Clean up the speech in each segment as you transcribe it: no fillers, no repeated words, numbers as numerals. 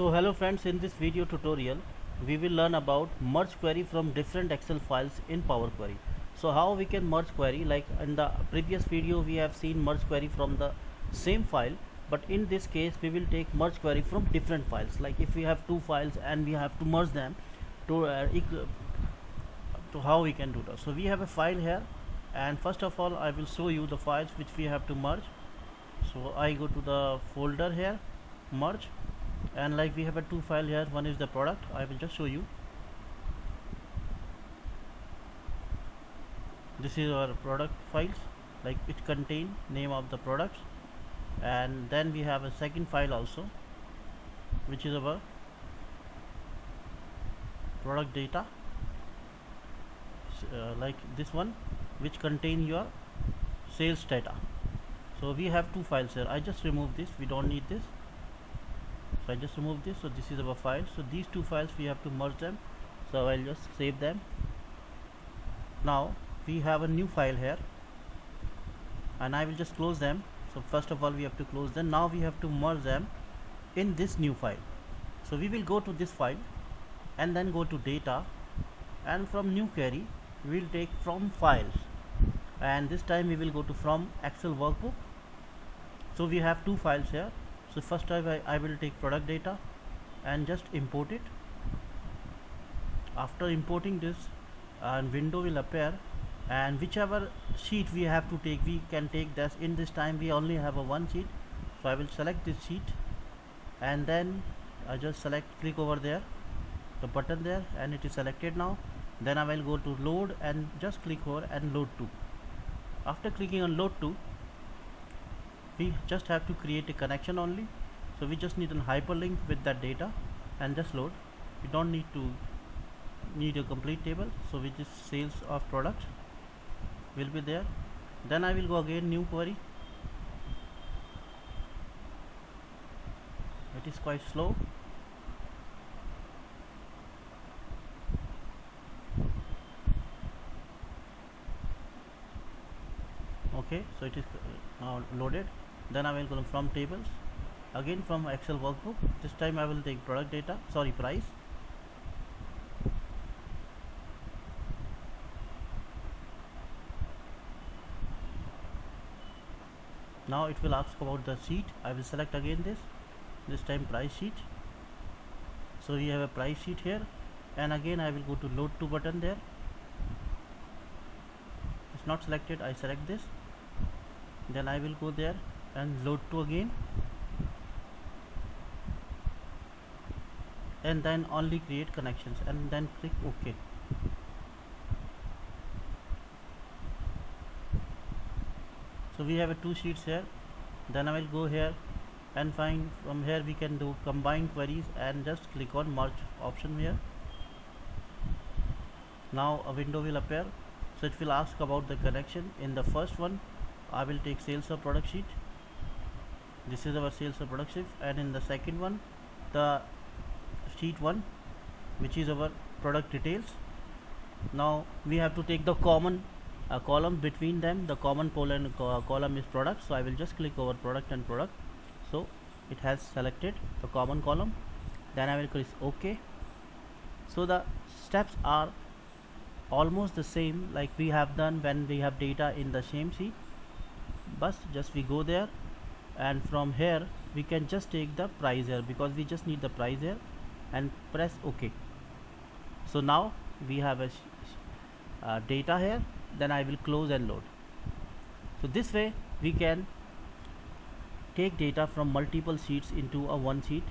So hello friends, in this video tutorial we will learn about merge query from different Excel files in Power Query. So how we can merge query, like in the previous video we have seen merge query from the same file, but in this case we will take merge query from different files. Like if we have two files and we have to merge them to how we can do that. So we have a file here, and first of all I will show you the files which we have to merge. So I go to the folder here, merge, and like we have a two file here. One is the product. I will just show you. This is our product files, like it contain name of the products, and then we have a second file also, which is our product data, like this one, which contain your sales data. So we have two files here. I just remove this, we don't need this, so I just remove this. So this is our file. So these two files we have to merge them, so I'll just save them. Now we have a new file here, and I will just close them. So first of all we have to close them. Now we have to merge them in this new file. So we will go to this file and then go to data, and from new query we will take from files, and this time we will go to from Excel workbook. So we have two files here. So first time I will take product data and just import it. After importing this, window will appear, and whichever sheet we have to take, we can take this. In this time we only have a one sheet, so I will select this sheet, and then I just click over there, the button there, and it is selected now. Then I will go to load and just click over and load to. After clicking on load to, we just have to create a connection only. So we just need a hyperlink with that data and just load. We don't need a complete table. So which is sales of product will be there. Then I will go again new query. It is quite slow. Okay, so it is now loaded. Then I will go from tables, again from Excel workbook. This time I will take product data, price. Now it will ask about the sheet. I will select again this time price sheet. So we have a price sheet here, and again I will go to load to button there. It's not selected, I select this. Then I will go there and load to again, and then only create connections, and then click OK. So we have two sheets here. Then I will go here and find, from here we can do combine queries, and just click on merge option here. Now a window will appear. So it will ask about the connection. In the first one I will take sales of product sheet. This is our sales of product sheet, and in the second one, the sheet 1, which is our product details. Now we have to take the common column between them. The common column is product, so I will just click over product and product. So it has selected the common column. Then I will click OK. So the steps are almost the same like we have done when we have data in the same sheet, but just we go there, and from here we can just take the price here, because we just need the price here, and press OK. So now we have a data here. Then I will close and load. So this way we can take data from multiple sheets into a one sheet,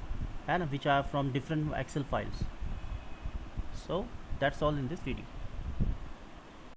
and which are from different Excel files. So that's all in this video.